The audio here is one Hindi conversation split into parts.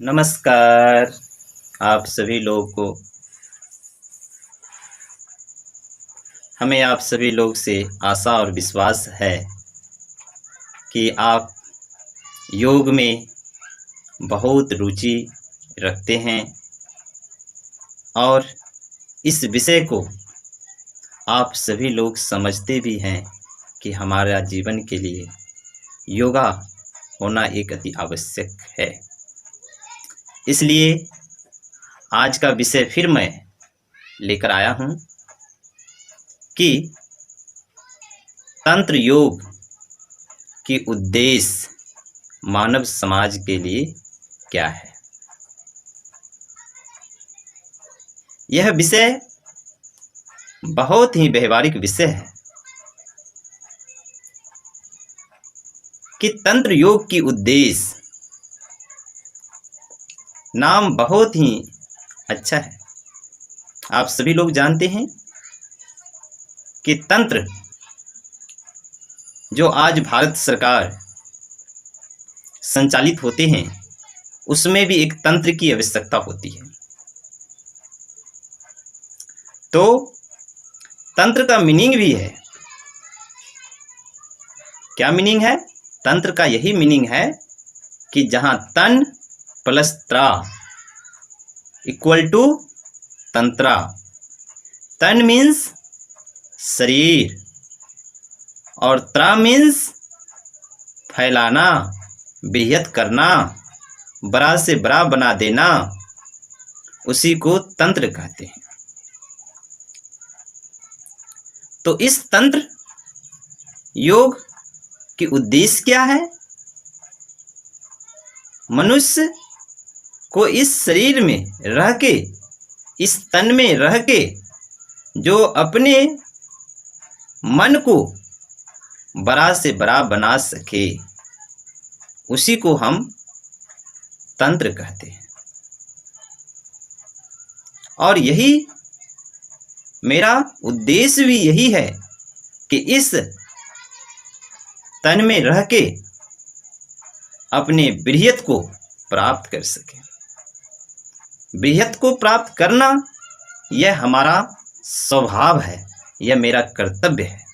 नमस्कार आप सभी लोगों को। हमें आप सभी लोग से आशा और विश्वास है कि आप योग में बहुत रुचि रखते हैं और इस विषय को आप सभी लोग समझते भी हैं कि हमारा जीवन के लिए योगा होना एक अति आवश्यक है। इसलिए आज का विषय फिर मैं लेकर आया हूं कि तंत्र योग की उद्देश्य मानव समाज के लिए क्या है। यह विषय बहुत ही व्यवहारिक विषय है कि तंत्र योग की उद्देश्य। नाम बहुत ही अच्छा है। आप सभी लोग जानते हैं कि तंत्र जो आज भारत सरकार संचालित होते हैं उसमें भी एक तंत्र की आवश्यकता होती है। तो तंत्र का मीनिंग भी है। क्या मीनिंग है? तंत्र का यही मीनिंग है कि जहां तन प्लस त्रा इक्वल टू तंत्रा। तन मीन्स शरीर और त्रा मीन्स फैलाना, बृहत करना, बड़ा से बड़ा बना देना, उसी को तंत्र कहते हैं। तो इस तंत्र योग की उद्देश्य क्या है? मनुष्य को इस शरीर में रह के, इस तन में रह के जो अपने मन को बड़ा से बड़ा बना सके उसी को हम तंत्र कहते हैं। और यही मेरा उद्देश्य भी यही है कि इस तन में रह के अपने बृहत को प्राप्त कर सके। बृहत को प्राप्त करना यह हमारा स्वभाव है, यह मेरा कर्तव्य है।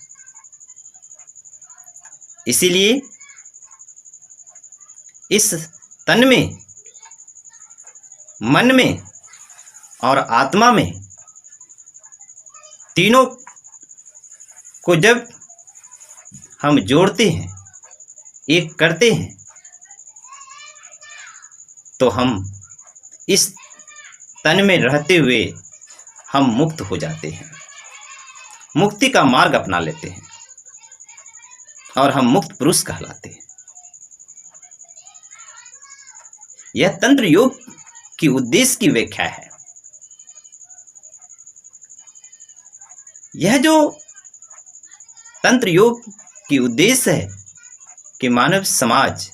इसीलिए इस तन में, मन में और आत्मा में तीनों को जब हम जोड़ते हैं, एक करते हैं, तो हम इस तन में रहते हुए हम मुक्त हो जाते हैं, मुक्ति का मार्ग अपना लेते हैं और हम मुक्त पुरुष कहलाते हैं। यह तंत्र योग की उद्देश्य की व्याख्या है। यह जो तंत्र योग की उद्देश्य है कि मानव समाज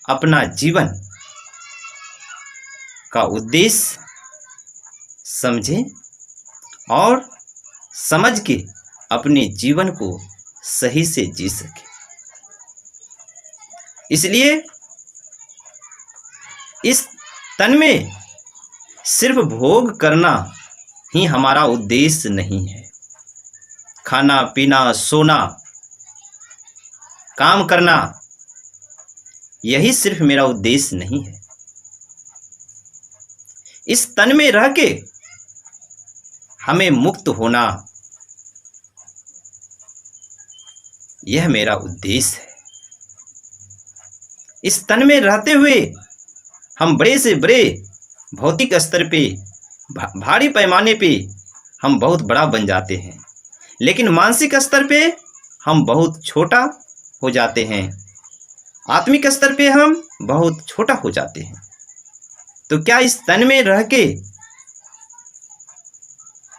अपना जीवन का उद्देश्य समझे और समझ के अपने जीवन को सही से जी सके। इसलिए इस तन में सिर्फ भोग करना ही हमारा उद्देश्य नहीं है। खाना पीना, सोना, काम करना, यही सिर्फ मेरा उद्देश्य नहीं है। इस तन में रह के हमें मुक्त होना, यह मेरा उद्देश्य है। इस तन में रहते हुए हम बड़े से बड़े भौतिक स्तर पे, भारी पैमाने पे हम बहुत बड़ा बन जाते हैं, लेकिन मानसिक स्तर पे हम बहुत छोटा हो जाते हैं, आत्मिक स्तर पे हम बहुत छोटा हो जाते हैं। तो क्या इस तन में रह के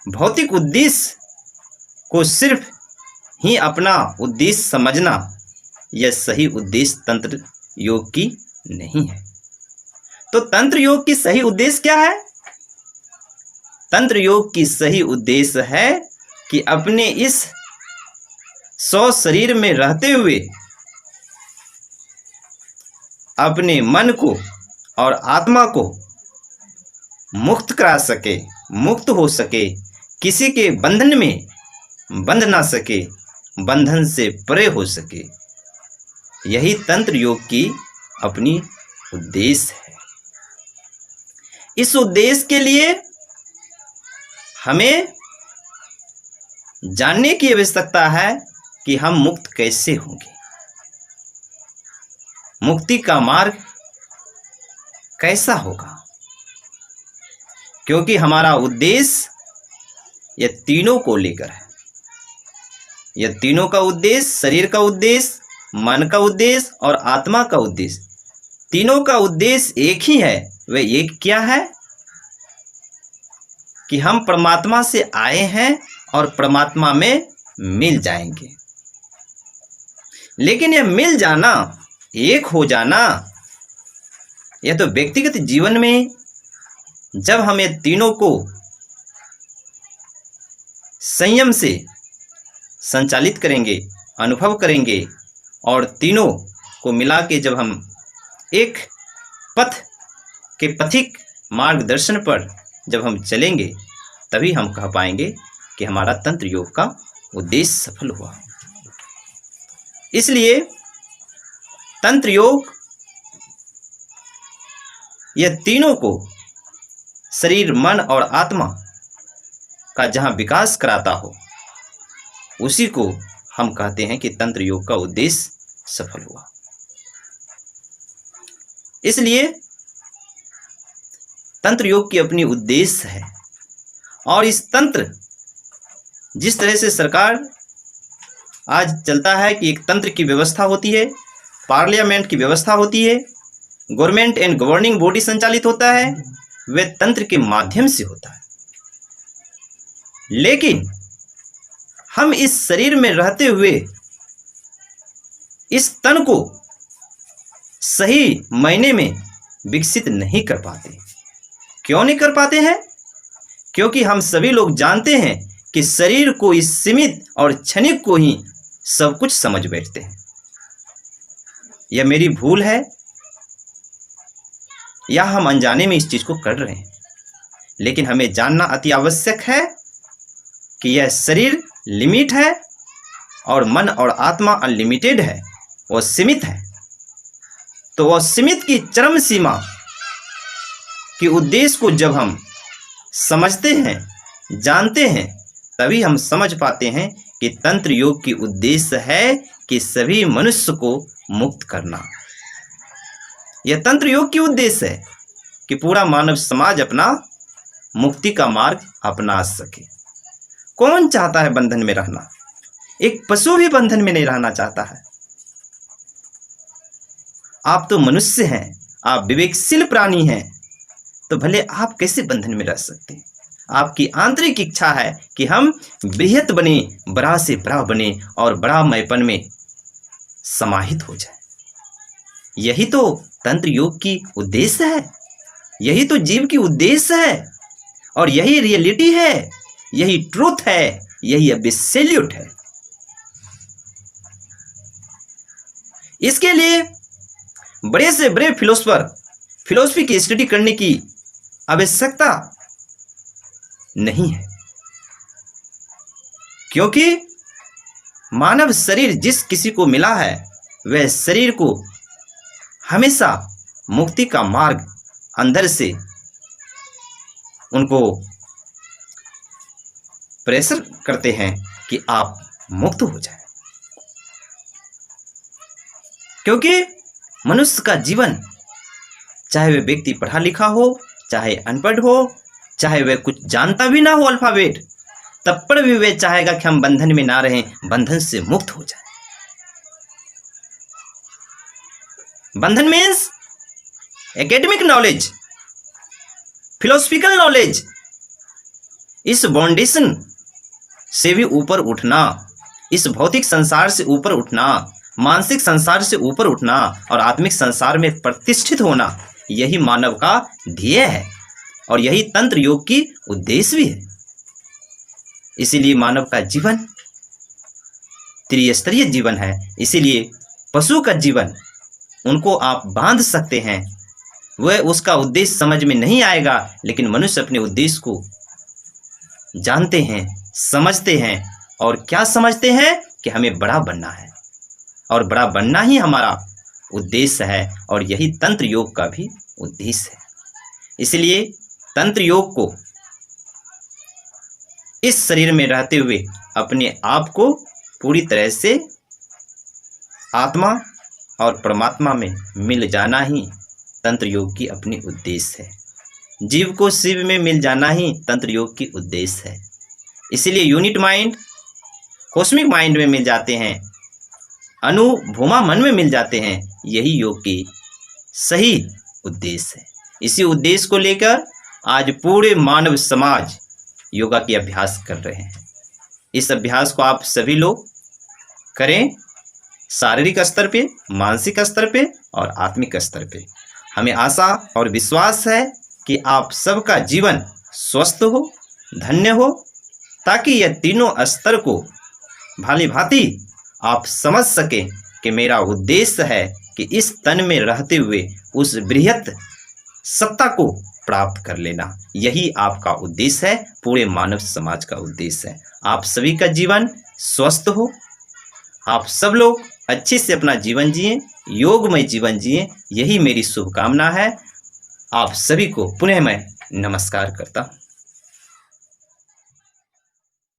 भौतिक उद्देश्य को सिर्फ ही अपना उद्देश्य समझना, यह सही उद्देश्य तंत्र योग की नहीं है। तो तंत्र योग की सही उद्देश्य क्या है? तंत्र योग की सही उद्देश्य है कि अपने इस सौ शरीर में रहते हुए अपने मन को और आत्मा को मुक्त करा सके, मुक्त हो सके, किसी के बंधन में बंध ना सके, बंधन से परे हो सके। यही तंत्र योग की अपनी उद्देश्य है। इस उद्देश्य के लिए हमें जानने की आवश्यकता है कि हम मुक्त कैसे होंगे, मुक्ति का मार्ग कैसा होगा, क्योंकि हमारा उद्देश्य यह तीनों को लेकर है। यह तीनों का उद्देश्य, शरीर का उद्देश्य, मन का उद्देश्य और आत्मा का उद्देश्य, तीनों का उद्देश्य एक ही है। वह एक क्या है कि हम परमात्मा से आए हैं और परमात्मा में मिल जाएंगे। लेकिन यह मिल जाना, एक हो जाना, यह तो व्यक्तिगत जीवन में जब हम ये तीनों को संयम से संचालित करेंगे, अनुभव करेंगे और तीनों को मिला के जब हम एक पथ के पथिक मार्गदर्शन पर जब हम चलेंगे, तभी हम कह पाएंगे कि हमारा तंत्र योग का उद्देश्य सफल हुआ। इसलिए तंत्र योग यह तीनों को, शरीर, मन और आत्मा का जहां विकास कराता हो, उसी को हम कहते हैं कि तंत्र योग का उद्देश्य सफल हुआ। इसलिए तंत्र योग की अपनी उद्देश्य है। और इस तंत्र, जिस तरह से सरकार आज चलता है कि एक तंत्र की व्यवस्था होती है, पार्लियामेंट की व्यवस्था होती है, गवर्नमेंट एंड गवर्निंग बॉडी संचालित होता है, वह तंत्र के माध्यम से होता है। लेकिन हम इस शरीर में रहते हुए इस तन को सही मायने में विकसित नहीं कर पाते। क्यों नहीं कर पाते हैं? क्योंकि हम सभी लोग जानते हैं कि शरीर को इस सीमित और क्षणिक को ही सब कुछ समझ बैठते हैं। यह मेरी भूल है या हम अनजाने में इस चीज को कर रहे हैं, लेकिन हमें जानना अति आवश्यक है कि यह शरीर लिमिट है और मन और आत्मा अनलिमिटेड है, वह सीमित है। तो वह सीमित की चरम सीमा के उद्देश्य को जब हम समझते हैं, जानते हैं, तभी हम समझ पाते हैं कि तंत्र योग की उद्देश्य है कि सभी मनुष्य को मुक्त करना। यह तंत्र योग की उद्देश्य है कि पूरा मानव समाज अपना मुक्ति का मार्ग अपना सके। कौन चाहता है बंधन में रहना? एक पशु भी बंधन में नहीं रहना चाहता है। आप तो मनुष्य हैं, आप विवेकशील प्राणी हैं, तो भले आप कैसे बंधन में रह सकते हैं? आपकी आंतरिक इच्छा है कि हम बृहत बने, बड़ा से बड़ा बने और बड़ा मैपन में समाहित हो जाए। यही तो तंत्र योग की उद्देश्य है, यही तो जीव की उद्देश्य है और यही रियलिटी है, यही ट्रूथ है, यही एब्सोल्यूट है। इसके लिए बड़े से बड़े फिलोसफी की स्टडी करने की आवश्यकता नहीं है, क्योंकि मानव शरीर जिस किसी को मिला है, वह शरीर को हमेशा मुक्ति का मार्ग अंदर से उनको प्रेशर करते हैं कि आप मुक्त हो जाए। क्योंकि मनुष्य का जीवन, चाहे वह व्यक्ति पढ़ा लिखा हो, चाहे अनपढ़ हो, चाहे वह कुछ जानता भी ना हो अल्फाबेट, तब पर भी वह चाहेगा कि हम बंधन में ना रहें, बंधन से मुक्त हो जाए। बंधन means academic knowledge, philosophical knowledge. इस बाउंडेशन से भी ऊपर उठना, इस भौतिक संसार से ऊपर उठना, मानसिक संसार से ऊपर उठना और आत्मिक संसार में प्रतिष्ठित होना, यही मानव का ध्येय है और यही तंत्र योग की उद्देश्य भी है। इसीलिए मानव का जीवन त्रिस्तरीय जीवन है। इसीलिए पशु का जीवन, उनको आप बांध सकते हैं, वह उसका उद्देश्य समझ में नहीं आएगा, लेकिन मनुष्य अपने उद्देश्य को जानते हैं, समझते हैं। और क्या समझते हैं कि हमें बड़ा बनना है और बड़ा बनना ही हमारा उद्देश्य है, और यही तंत्र योग का भी उद्देश्य है। इसलिए तंत्र योग को इस शरीर में रहते हुए अपने आप को पूरी तरह से आत्मा और परमात्मा में मिल जाना ही तंत्र योग की अपनी उद्देश्य है। जीव को शिव में मिल जाना ही तंत्र योग की उद्देश्य है। इसीलिए यूनिट माइंड कॉस्मिक माइंड में मिल जाते हैं, अनुभूमा मन में मिल जाते हैं। यही योग की सही उद्देश्य है। इसी उद्देश्य को लेकर आज पूरे मानव समाज योगा की अभ्यास कर रहे हैं। इस अभ्यास को आप सभी लोग करें, शारीरिक स्तर पे, मानसिक स्तर पे और आत्मिक स्तर पे। हमें आशा और विश्वास है कि आप सबका जीवन स्वस्थ हो, धन्य हो, ताकि यह तीनों स्तर को भाली भांति आप समझ सकें कि मेरा उद्देश्य है कि इस तन में रहते हुए उस बृहत सत्ता को प्राप्त कर लेना। यही आपका उद्देश्य है, पूरे मानव समाज का उद्देश्य है। आप सभी का जीवन स्वस्थ हो, आप सब लोग अच्छे से अपना जीवन जिएं, योगमय जीवन जिएं, यही मेरी शुभकामना है। आप सभी को पुनः मैं नमस्कार करता हूँ।